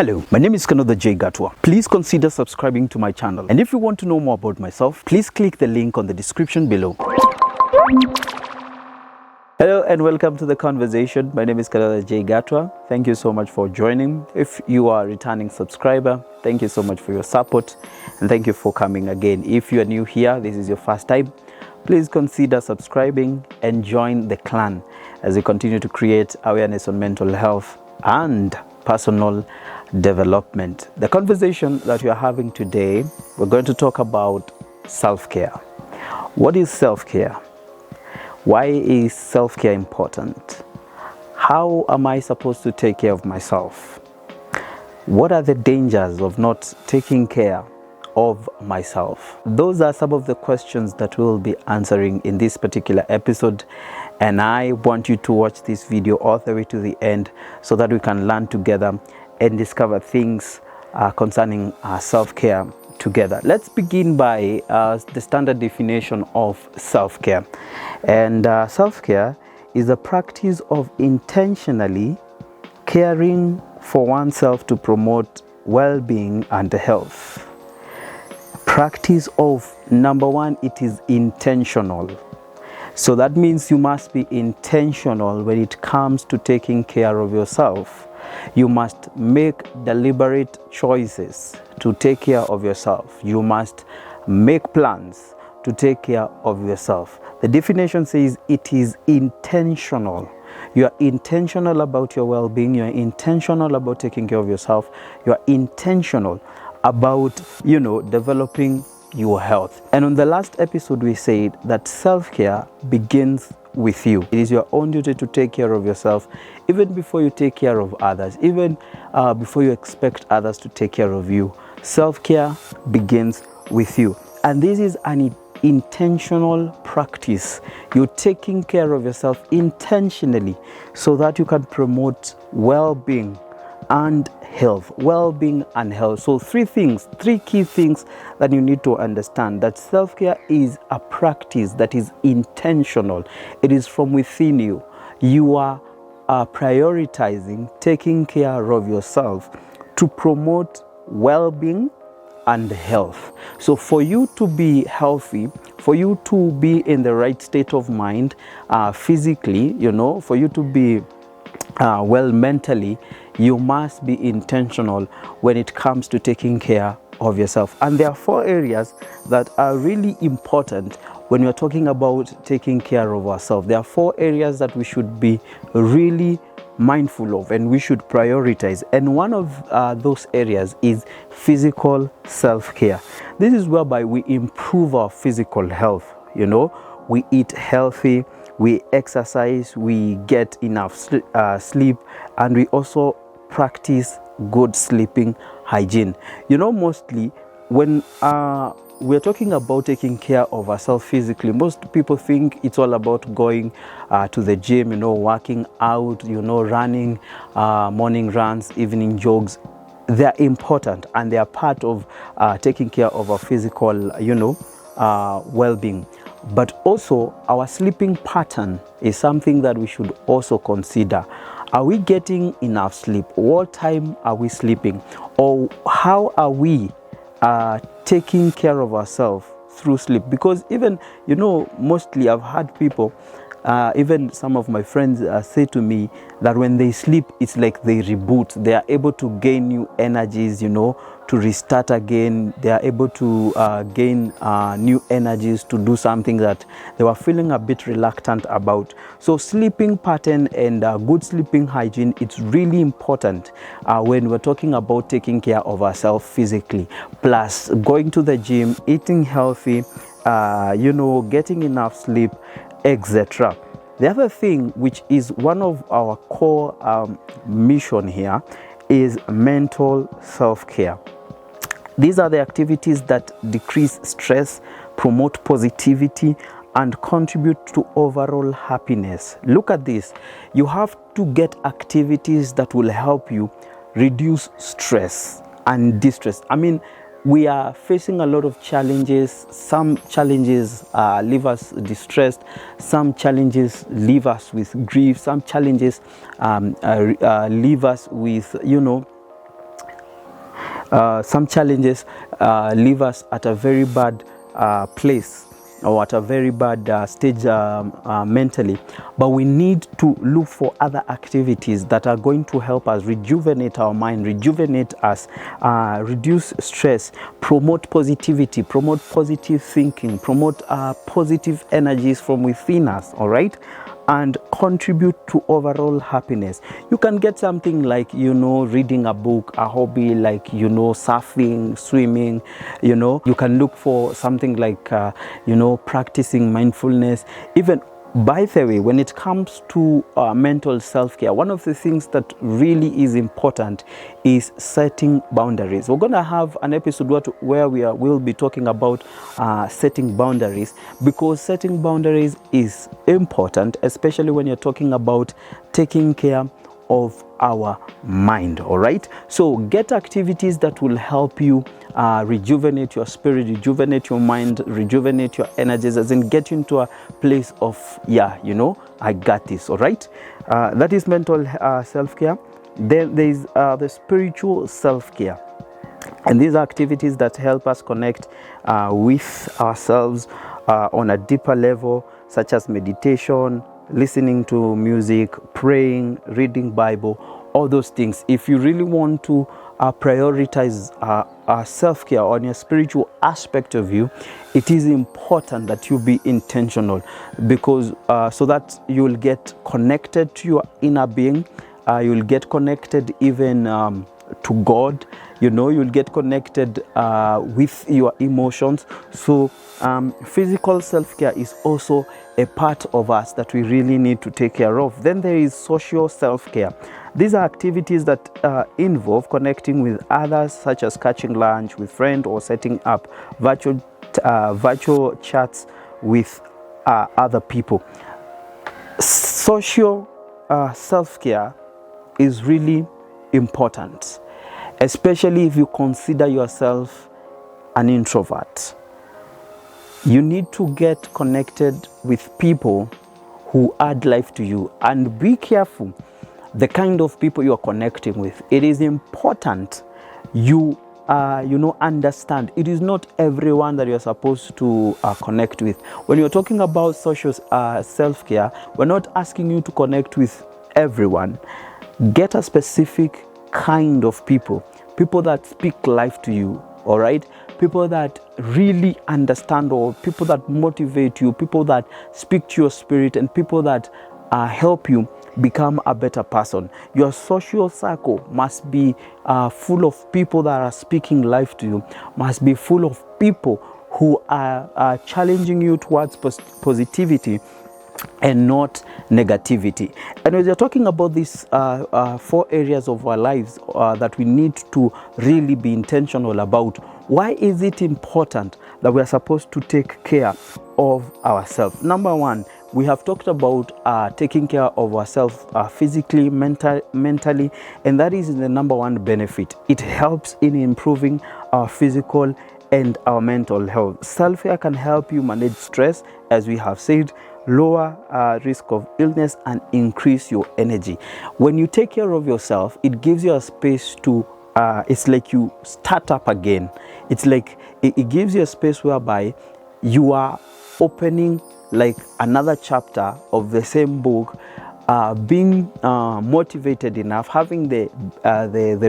Hello, my name is KANOTHA GATUA. Please consider subscribing to my channel. And if you want to know more about myself, please click the link on the description below. Hello and welcome to the conversation. My name is KANOTHA GATUA. Thank you so much for joining. If you are a returning subscriber, thank you so much for your support and thank you for coming again. If you are new here, this is your first time, please consider subscribing and join the clan as we continue to create awareness on mental health and personal development. The conversation that we are having today, we're going to talk about self-care. What is self-care? Why is self-care important? How am I supposed to take care of myself? What are the dangers of not taking care of myself? Those are some of the questions that we'll be answering in this particular episode, and I want you to watch this video all the way to the end so that we can learn together and discover things concerning self-care together. Let's begin by the standard definition of self-care. And self-care is the practice of intentionally caring for oneself to promote well-being and health. Practice of, number one, it is intentional. So that means you must be intentional when it comes to taking care of yourself. You must make deliberate choices to take care of yourself. You must make plans to take care of yourself. The definition says it is intentional. You are intentional about your well-being. You are intentional about taking care of yourself. You are intentional about, developing your health. And on the last episode, we said that self-care begins with you. It is your own duty to take care of yourself, even before you take care of others, even before you expect others to take care of you. Self-care begins with you. And this is an intentional practice. You're taking care of yourself intentionally so that you can promote well-being and health. Well-being and health. So three key things that you need to understand: that self-care is a practice that is intentional. It is from within you. You are prioritizing taking care of yourself to promote well-being and health. So for you to be healthy, for you to be in the right state of mind, physically, for you to be well mentally, you must be intentional when it comes to taking care of yourself. And there are 4 areas that are really important when we're talking about taking care of ourselves. There are 4 areas that we should be really mindful of and we should prioritize. And one of those areas is physical self-care. This is whereby we improve our physical health. We eat healthy, we exercise, we get enough sleep, and we also practice good sleeping hygiene. Mostly when we're talking about taking care of ourselves physically, most people think it's all about going to the gym, working out, running, morning runs, evening jogs. They're important and they are part of taking care of our physical, well-being. But also our sleeping pattern is something that we should also consider. Are we getting enough sleep? What time are we sleeping? Or how are we taking care of ourselves through sleep? Because even, mostly I've had people, even some of my friends say to me that when they sleep, it's like they reboot. They are able to gain new energies, to restart again. They are able to gain new energies to do something that they were feeling a bit reluctant about. So sleeping pattern and good sleeping hygiene, it's really important when we're talking about taking care of ourselves physically. Plus going to the gym, eating healthy, getting enough sleep, etc. The other thing, which is one of our core mission here, is mental self-care. These are the activities that decrease stress, promote positivity, and contribute to overall happiness. Look at this. You have to get activities that will help you reduce stress and distress. We are facing a lot of challenges. Some challenges leave us distressed. Some challenges leave us with grief. Some challenges leave us with, Some challenges leave us at a very bad place, or at a very bad stage mentally, but we need to look for other activities that are going to help us rejuvenate our mind, rejuvenate us, reduce stress, promote positivity, promote positive thinking, promote positive energies from within us, all right, and contribute to overall happiness. You can get something like, reading a book, a hobby like, surfing, swimming. You can look for something like, practicing mindfulness. Even, by the way, when it comes to mental self-care, one of the things that really is important is setting boundaries. We're going to have an episode where we'll be talking about setting boundaries, because setting boundaries is important, especially when you're talking about taking care of our mind. All right, so get activities that will help you rejuvenate your spirit, rejuvenate your mind, rejuvenate your energies, as in get into a place of, I got this. All right, that is mental self-care. Then there is the spiritual self-care, and these are activities that help us connect with ourselves on a deeper level, such as meditation, listening to music, praying, reading Bible, all those things. If you really want to prioritize self-care on your spiritual aspect of you, it is important that you be intentional, because so that you will get connected to your inner being, you'll get connected even to God, you'll get connected with your emotions. So physical self-care is also a part of us that we really need to take care of. Then there is social self-care. These are activities that involve connecting with others, such as catching lunch with friends or setting up virtual chats with other people. Social self-care is really important, especially if you consider yourself an introvert. You need to get connected with people who add life to you, and be careful the kind of people you are connecting with. It is important you understand it is not everyone that you're supposed to connect with. When you're talking about social self-care, we're not asking you to connect with everyone. Get a specific kind of people that speak life to you, all right? People that really understand, or people that motivate you, people that speak to your spirit, and people that help you become a better person. Your social circle must be full of people that are speaking life to you, must be full of people who are challenging you towards positivity and not negativity. And when you're talking about these 4 areas of our lives that we need to really be intentional about, why is it important that we are supposed to take care of ourselves? Number 1, we have talked about taking care of ourselves physically, mentally, and that is the number 1 benefit. It helps in improving our physical and our mental health. Self-care can help you manage stress, as we have said, lower risk of illness, and increase your energy. When you take care of yourself, it gives you a space to it's like you start up again. It's like it gives you a space whereby you are opening like another chapter of the same book, being motivated enough, having the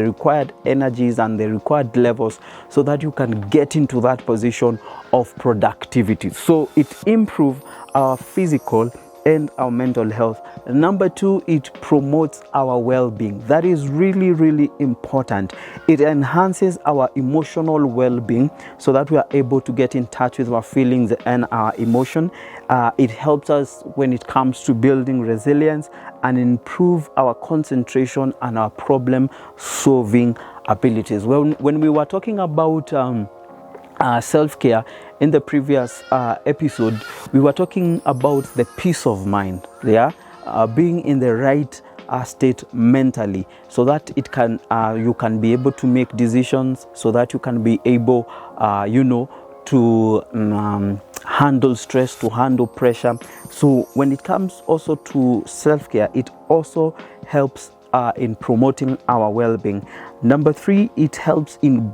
required energies and the required levels, so that you can get into that position of productivity. So it improves our physical and our mental health. Number 2, it promotes our well-being. That is really, really important. It enhances our emotional well-being, so that we are able to get in touch with our feelings and our emotion. It helps us when it comes to building resilience and improve our concentration and our problem-solving abilities. When we were talking about self-care in the previous episode, we were talking about the peace of mind, being in the right state mentally, so that it can you can be able to make decisions, so that you can be able to handle stress, to handle pressure. So when it comes also to self-care, it also helps in promoting our well-being. Number 3, it helps in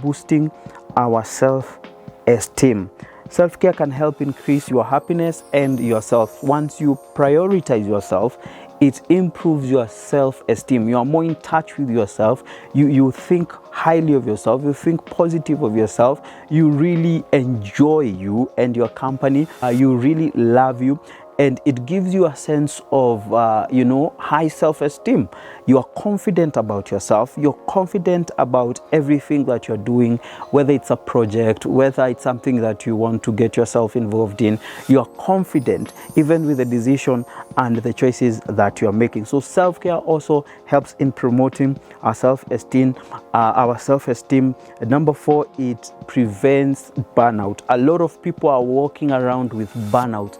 boosting our self-esteem. Self-care can help increase your happiness and yourself. Once you prioritize yourself, it improves your self-esteem. You are more in touch with yourself. You think highly of yourself. You think positive of yourself. You really enjoy you and your company. You really love you. And it gives you a sense of, high self-esteem. You are confident about yourself. You're confident about everything that you're doing, whether it's a project, whether it's something that you want to get yourself involved in. You're confident even with the decision and the choices that you're making. So self-care also helps in promoting our self-esteem. Number 4, it prevents burnout. A lot of people are walking around with burnout.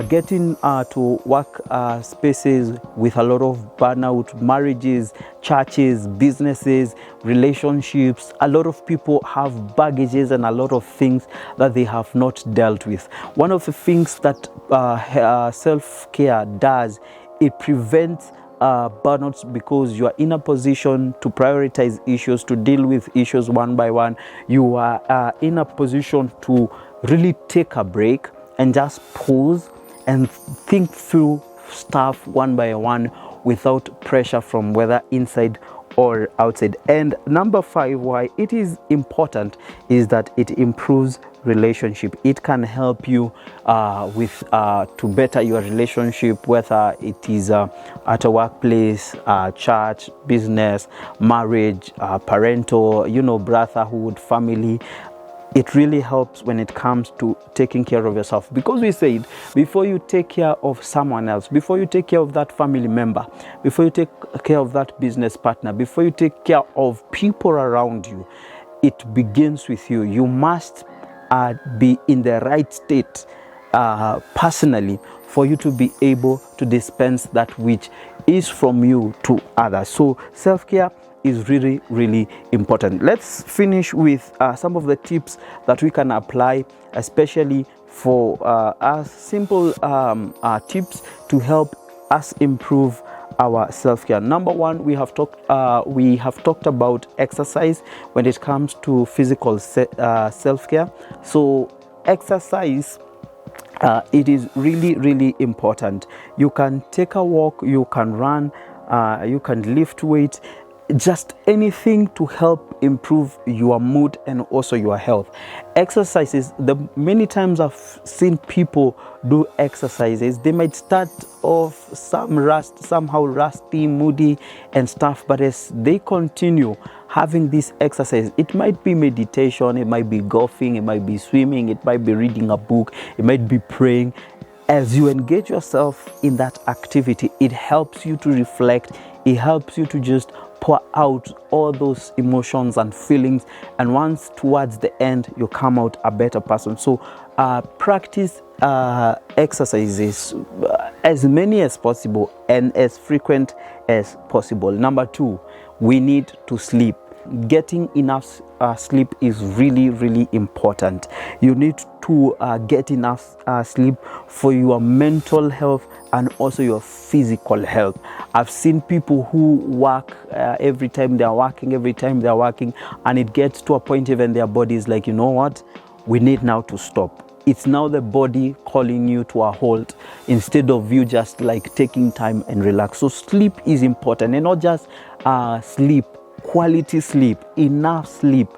Getting to work spaces with a lot of burnout, marriages, churches, businesses, relationships. A lot of people have baggages and a lot of things that they have not dealt with. One of the things that self-care does, it prevents burnouts, because you are in a position to prioritize issues, to deal with issues one by one. You are in a position to really take a break and just pause and think through stuff one by one without pressure from whether inside or outside. And number 5, why it is important, is that it improves relationship. It can help you to better your relationship, whether it is at a workplace, church, business, marriage, parental, brotherhood, family. It really helps when it comes to taking care of yourself, because we said before you take care of someone else, before you take care of that family member, before you take care of that business partner, before you take care of people around you, it begins with you. You must be in the right state personally for you to be able to dispense that which is from you to others. So self-care is really, really important. Let's finish with some of the tips that we can apply, especially for simple tips to help us improve our self-care. Number 1, we have talked about exercise when it comes to physical self-care. So exercise, it is really, really important. You can take a walk, you can run, you can lift weight, just anything to help improve your mood and also your health. Exercises, many times I've seen people do exercises, they might start off somehow rusty, moody and stuff, but as they continue having this exercise, it might be meditation, it might be golfing, it might be swimming, it might be reading a book, it might be praying. As you engage yourself in that activity, it helps you to reflect, it helps you to just pour out all those emotions and feelings, and once towards the end you come out a better person. So practice exercises as many as possible and as frequent as possible. Number 2, we need to sleep. Getting enough sleep is really, really important. You need to get enough sleep for your mental health and also your physical health. I've seen people who work every time they're working, and it gets to a point even their body is like, you know what, we need now to stop. It's now the body calling you to a halt instead of you just like taking time and relax. So sleep is important, and not just sleep, quality sleep, enough sleep.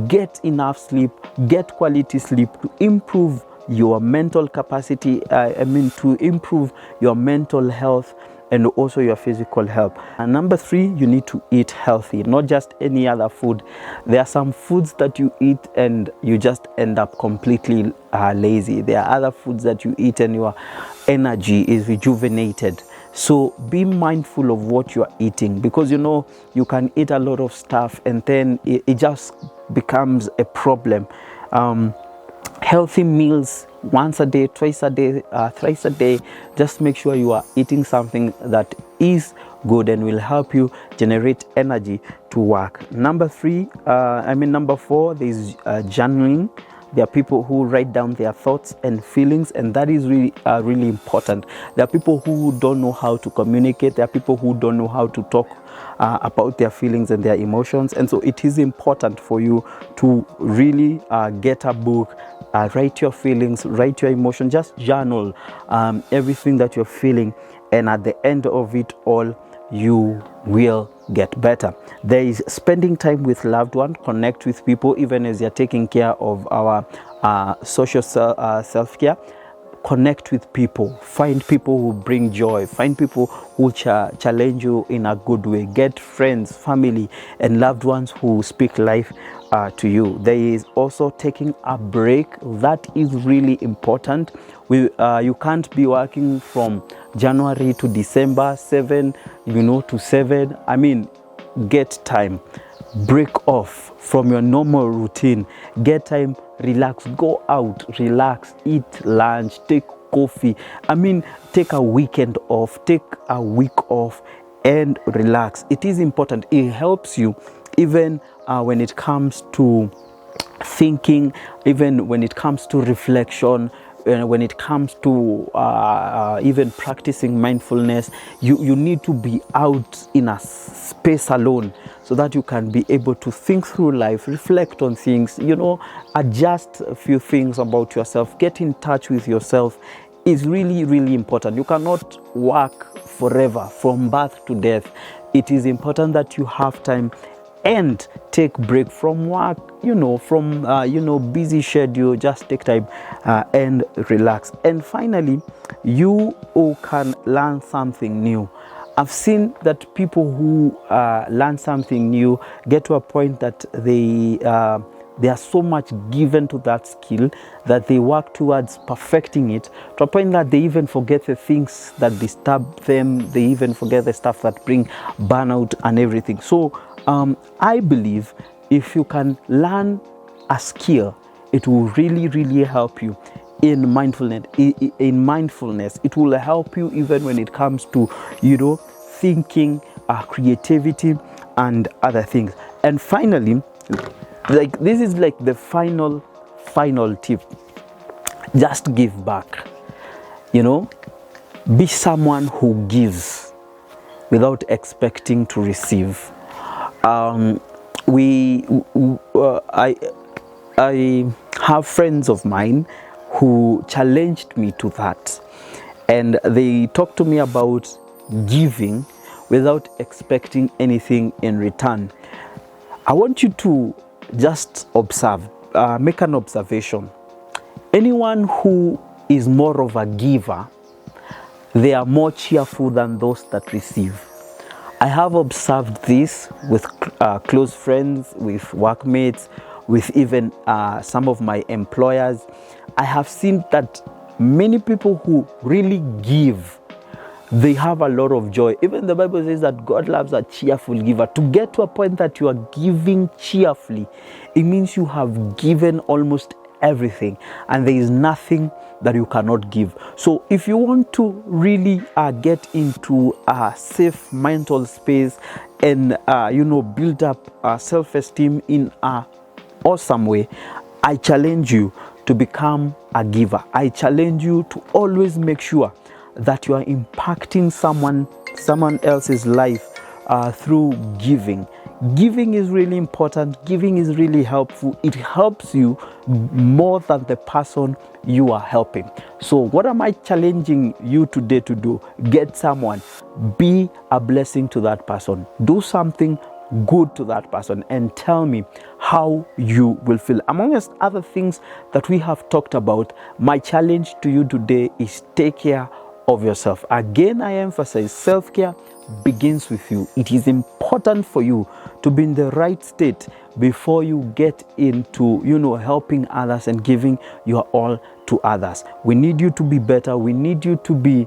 Get enough sleep, get quality sleep to improve your mental capacity, to improve your mental health and also your physical health. And number 3, you need to eat healthy, not just any other food. There are some foods that you eat and you just end up completely lazy. There are other foods that you eat and your energy is rejuvenated. So be mindful of what you are eating, because you can eat a lot of stuff and then it just becomes a problem. Healthy meals once a day, twice a day, thrice a day. Just make sure you are eating something that is good and will help you generate energy to work. Number 4, there is journaling. There are people who write down their thoughts and feelings, and that is really really important. There are people who don't know how to communicate. There are people who don't know how to talk about their feelings and their emotions, and so it is important for you to really get a book, write your feelings, write your emotions, just journal everything that you're feeling, and at the end of it all, you will get better. There is spending time with loved ones, connect with people, even as you're taking care of our social self-care. Connect with people, find people who bring joy, find people who challenge you in a good way. Get friends, family, and loved ones who speak life to you. There is also taking a break. That is really important. You can't be working from January to December 7, to 7. I mean, get time, break off from your normal routine, get time, relax, go out, relax, eat lunch, take coffee. I mean, take a weekend off, take a week off and relax. It is important. It helps you even when it comes to thinking, even when it comes to reflection, when it comes to even practicing mindfulness. You need to be out in a space alone so that you can be able to think through life, reflect on things, adjust a few things about yourself, get in touch with yourself is really, really important. You cannot work forever from birth to death. It is important that you have time and take break from work, from busy schedule. Just take time and relax. And finally, you can learn something new. I've seen that people who learn something new get to a point that they are so much given to that skill that they work towards perfecting it to a point that they even forget the things that disturb them. They even forget the stuff that bring burnout and everything. So I believe if you can learn a skill, it will really, really help you in mindfulness. It will help you even when it comes to, thinking, creativity, and other things. And finally, this is the final tip. Just give back. Be someone who gives without expecting to receive. I have friends of mine who challenged me to that, and they talked to me about giving without expecting anything in return. I want you to just observe, make an observation. Anyone who is more of a giver, they are more cheerful than those that receive. I have observed this with close friends, with workmates, with even some of my employers. I have seen that many people who really give, they have a lot of joy. Even the Bible says that God loves a cheerful giver. To get to a point that you are giving cheerfully, it means you have given almost everything and there is nothing that you cannot give. So if you want to really get into a safe mental space and build up self-esteem in a awesome way, I challenge you to become a giver. I challenge you to always make sure that you are impacting someone else's life through giving. Giving is really important. Giving is really helpful. It helps you more than the person you are helping. So what am I challenging you today to do? Get someone. Be a blessing to that person. Do something good to that person and tell me how you will feel. Amongst other things that we have talked about, my challenge to you today is take care of yourself. Again, I emphasize self-care begins with you. It is important for you to be in the right state before you get into helping others and giving your all to others. We need you to be better. We need you to be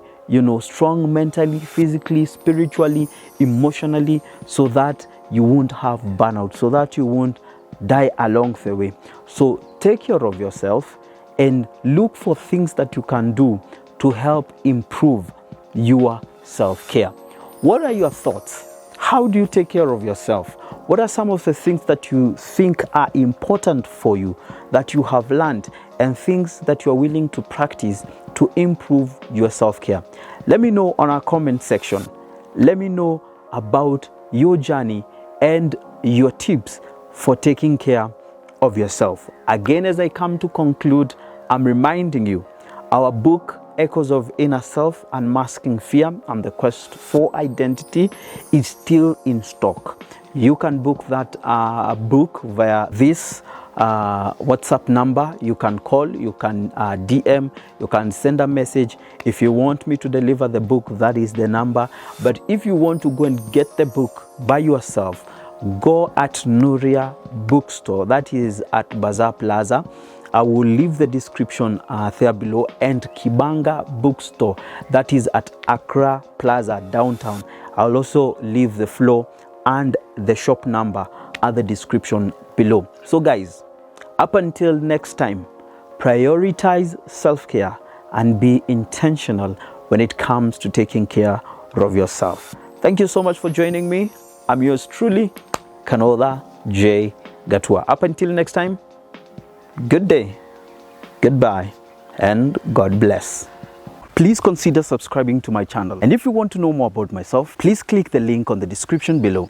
strong mentally, physically, spiritually, emotionally, so that you won't have burnout, so that you won't die along the way. So take care of yourself and look for things that you can do to help improve your self-care. What are your thoughts? How do you take care of yourself? What are some of the things that you think are important for you, that you have learned, and things that you are willing to practice to improve your self-care? Let me know on our comment section. Let me know about your journey and your tips for taking care of yourself. Again, as I come to conclude, I'm reminding you, our book, Echoes of Inner Self, Unmasking Fear and the Quest for Identity, is still in stock. You can book that book via this WhatsApp number. You can call, you can DM, you can send a message. If you want me to deliver the book, that is the number. But if you want to go and get the book by yourself, go at Nuria Bookstore, that is at Bazaar Plaza. I will leave the description there below, and Kibanga Bookstore, that is at Accra Plaza downtown. I'll also leave the floor and the shop number at the description below. So guys, up until next time, prioritize self-care and be intentional when it comes to taking care of yourself. Thank you so much for joining me. I'm yours truly, KANOTHA J. GATUA. Up until next time, good day, goodbye, and God bless. Please consider subscribing to my channel. And if you want to know more about myself, please click the link on the description below.